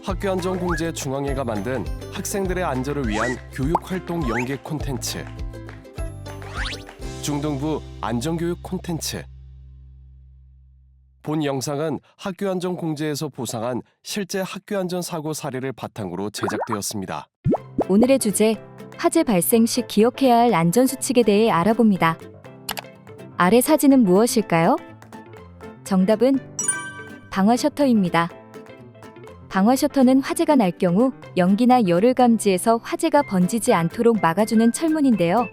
학교안전공제중앙회가 만든 학생들의 안전을 위한 교육활동 연계 콘텐츠 중등부 안전교육 콘텐츠. 본 영상은 학교안전공제에서 보상한 실제 학교안전사고 사례를 바탕으로 제작되었습니다. 오늘의 주제, 화재 발생 시 기억해야 할 안전수칙에 대해 알아봅니다. 아래 사진은 무엇일까요? 정답은 방화 셔터입니다. 방화 셔터는 화재가 날 경우 연기나 열을 감지해서 화재가 번지지 않도록 막아주는 철문인데요.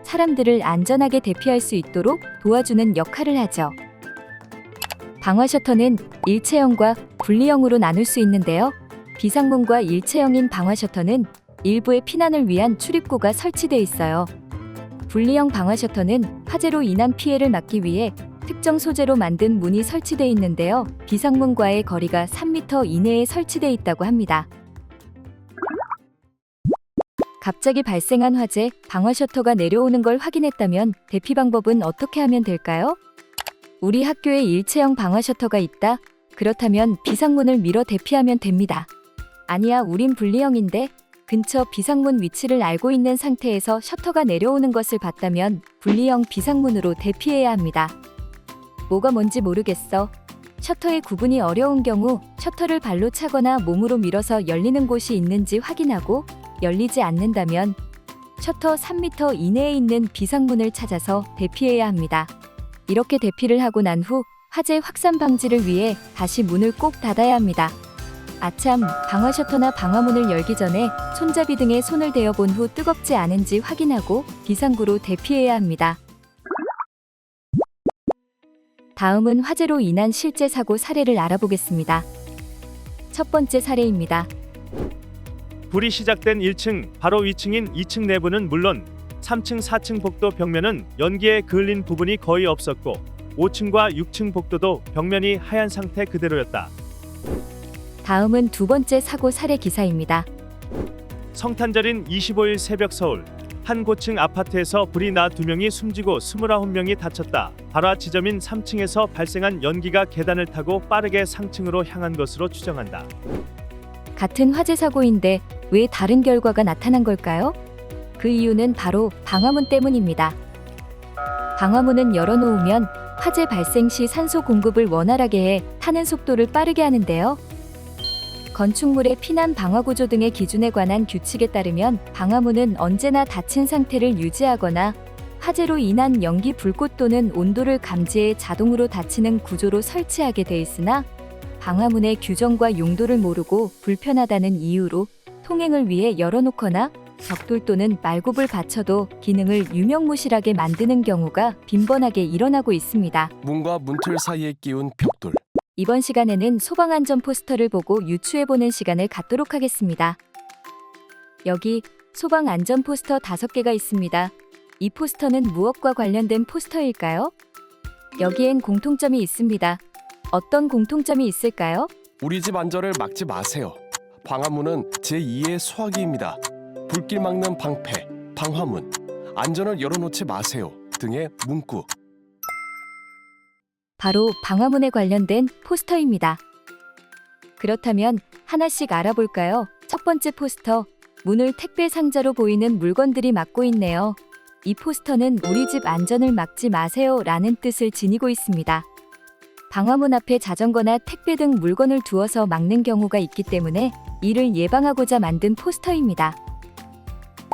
사람들을 안전하게 대피할 수 있도록 도와주는 역할을 하죠. 방화 셔터는 일체형과 분리형으로 나눌 수 있는데요. 비상문과 일체형인 방화 셔터는 일부의 피난을 위한 출입구가 설치되어 있어요. 분리형 방화 셔터는 화재로 인한 피해를 막기 위해 특정 소재로 만든 문이 설치되어 있는데요. 비상문과의 거리가 3m 이내에 설치되어 있다고 합니다. 갑자기 발생한 화재, 방화 셔터가 내려오는 걸 확인했다면 대피 방법은 어떻게 하면 될까요? 우리 학교에 일체형 방화 셔터가 있다. 그렇다면 비상문을 밀어 대피하면 됩니다. 아니야, 우린 분리형인데. 근처 비상문 위치를 알고 있는 상태에서 셔터가 내려오는 것을 봤다면 분리형 비상문으로 대피해야 합니다. 뭐가 뭔지 모르겠어. 셔터의 구분이 어려운 경우 셔터를 발로 차거나 몸으로 밀어서 열리는 곳이 있는지 확인하고 열리지 않는다면 셔터 3m 이내에 있는 비상문을 찾아서 대피해야 합니다. 이렇게 대피를 하고 난 후 화재 확산 방지를 위해 다시 문을 꼭 닫아야 합니다. 아참, 방화 셔터나 방화문을 열기 전에 손잡이 등에 손을 대어본 후 뜨겁지 않은지 확인하고 비상구로 대피해야 합니다. 다음은 화재로 인한 실제 사고 사례를 알아보겠습니다. 첫 번째 사례입니다. 불이 시작된 1층, 바로 위층인 2층 내부는 물론 3층, 4층 복도 벽면은 연기에 그을린 부분이 거의 없었고 5층과 6층 복도도 벽면이 하얀 상태 그대로였다. 다음은 두 번째 사고 사례 기사입니다. 성탄절인 25일 새벽 서울 한 고층 아파트에서 불이 나 2명이 숨지고 29명이 다쳤다. 발화 지점인 3층에서 발생한 연기가 계단을 타고 빠르게 상층으로 향한 것으로 추정한다. 같은 화재 사고인데 왜 다른 결과가 나타난 걸까요? 그 이유는 바로 방화문 때문입니다. 방화문은 열어놓으면 화재 발생 시 산소 공급을 원활하게 해 타는 속도를 빠르게 하는데요. 건축물의 피난 방화 구조 등의 기준에 관한 규칙에 따르면 방화문은 언제나 닫힌 상태를 유지하거나 화재로 인한 연기, 불꽃 또는 온도를 감지해 자동으로 닫히는 구조로 설치하게 돼 있으나 방화문의 규정과 용도를 모르고 불편하다는 이유로 통행을 위해 열어놓거나 벽돌 또는 말굽을 받쳐도 기능을 유명무실하게 만드는 경우가 빈번하게 일어나고 있습니다. 문과 문틀 사이에 끼운 벽돌. 이번 시간에는 소방안전 포스터를 보고 유추해보는 시간을 갖도록 하겠습니다. 여기 소방안전 포스터 5개가 있습니다. 이 포스터는 무엇과 관련된 포스터일까요? 여기엔 공통점이 있습니다. 어떤 공통점이 있을까요? 우리 집 안전을 막지 마세요. 방화문은 제2의 소화기입니다. 불길 막는 방패, 방화문, 안전을 열어놓지 마세요 등의 문구. 바로 방화문에 관련된 포스터입니다. 그렇다면 하나씩 알아볼까요? 첫 번째 포스터, 문을 택배 상자로 보이는 물건들이 막고 있네요. 이 포스터는 우리 집 안전을 막지 마세요 라는 뜻을 지니고 있습니다. 방화문 앞에 자전거나 택배 등 물건을 두어서 막는 경우가 있기 때문에 이를 예방하고자 만든 포스터입니다.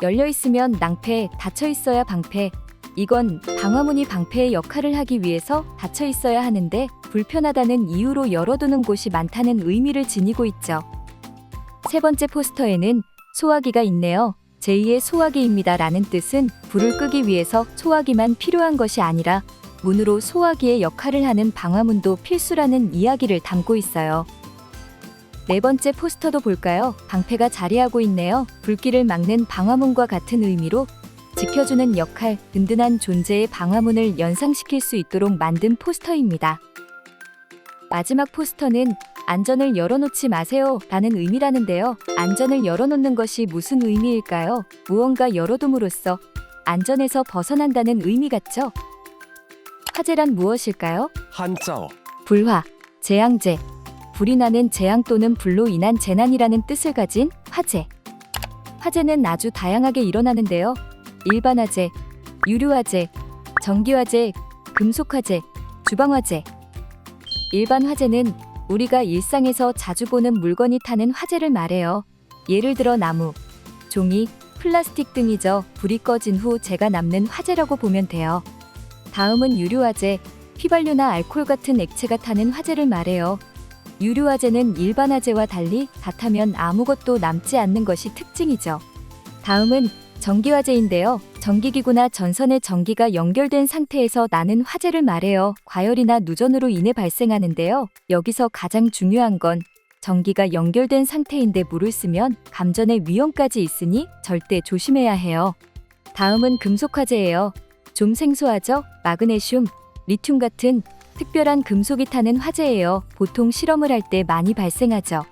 열려 있으면 낭패, 닫혀 있어야 방패. 이건 방화문이 방패의 역할을 하기 위해서 닫혀 있어야 하는데 불편하다는 이유로 열어두는 곳이 많다는 의미를 지니고 있죠. 세 번째 포스터에는 소화기가 있네요. 제2의 소화기입니다 라는 뜻은 불을 끄기 위해서 소화기만 필요한 것이 아니라 문으로 소화기의 역할을 하는 방화문도 필수라는 이야기를 담고 있어요. 네 번째 포스터도 볼까요? 방패가 자리하고 있네요. 불길을 막는 방화문과 같은 의미로 지켜주는 역할, 든든한 존재의 방화문을 연상시킬 수 있도록 만든 포스터입니다. 마지막 포스터는 안전을 열어놓지 마세요 라는 의미라는데요. 안전을 열어놓는 것이 무슨 의미일까요? 무언가 열어둠으로써 안전에서 벗어난다는 의미 같죠? 화재란 무엇일까요? 한자어. 불화, 재앙재. 불이 나는 재앙 또는 불로 인한 재난이라는 뜻을 가진 화재. 화재는 아주 다양하게 일어나는데요. 일반 화재, 유류 화재, 전기 화재, 금속 화재, 주방 화재. 일반 화재는 우리가 일상에서 자주 보는 물건이 타는 화재를 말해요. 예를 들어 나무, 종이, 플라스틱 등이죠. 불이 꺼진 후 재가 남는 화재라고 보면 돼요. 다음은 유류 화재, 휘발유나 알코올 같은 액체가 타는 화재를 말해요. 유류 화재는 일반 화재와 달리 다 타면 아무것도 남지 않는 것이 특징이죠. 다음은 전기 화재인데요. 전기기구나 전선에 전기가 연결된 상태에서 나는 화재를 말해요. 과열이나 누전으로 인해 발생하는데요. 여기서 가장 중요한 건 전기가 연결된 상태인데 물을 쓰면 감전의 위험까지 있으니 절대 조심해야 해요. 다음은 금속 화재예요. 좀 생소하죠? 마그네슘, 리튬 같은 특별한 금속이 타는 화재예요. 보통 실험을 할 때 많이 발생하죠.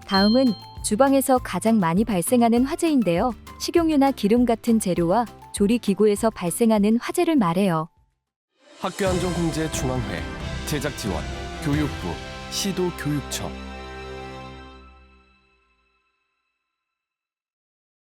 다음은 주방에서 가장 많이 발생하는 화재인데요. 식용유나 기름 같은 재료와 조리기구에서 발생하는 화재를 말해요. 학교안전공제 중앙회, 제작지원, 교육부, 시도교육청.